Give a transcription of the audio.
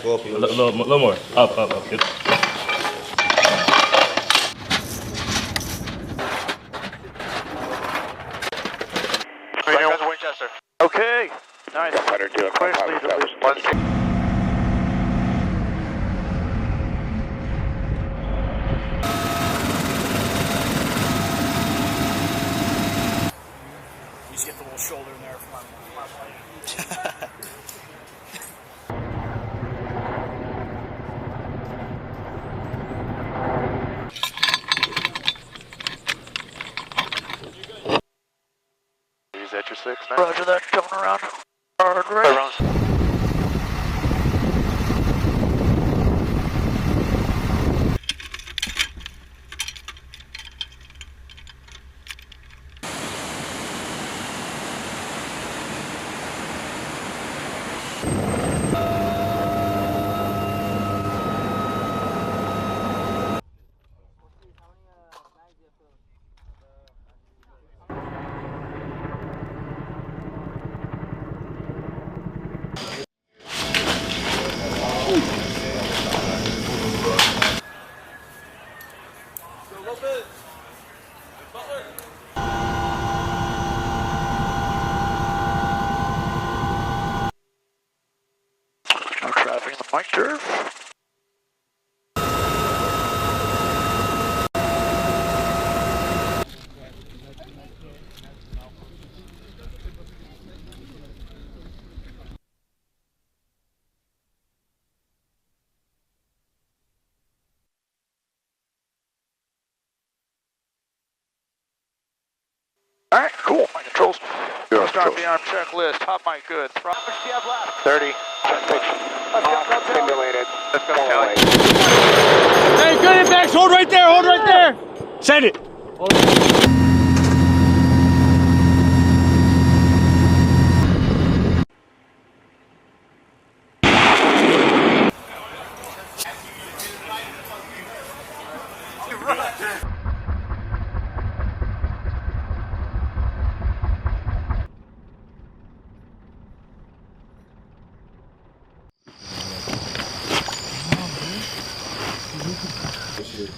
Go up a A little. little more. Up. Good. Winchester. Okay. Nice. Cutter 2 and 5 established. You just get the little shoulder in there from my plane. Is that your 6? Nice. Roger that, coming around. Hard right. No traffic in the mic turf. Alright, cool. My controls. Start beyond checklist. Hot mic good. How much do you have left? 30. Simulated. Let's go, Kelly. Hey, good impacts. Hold right there. Send it. This year,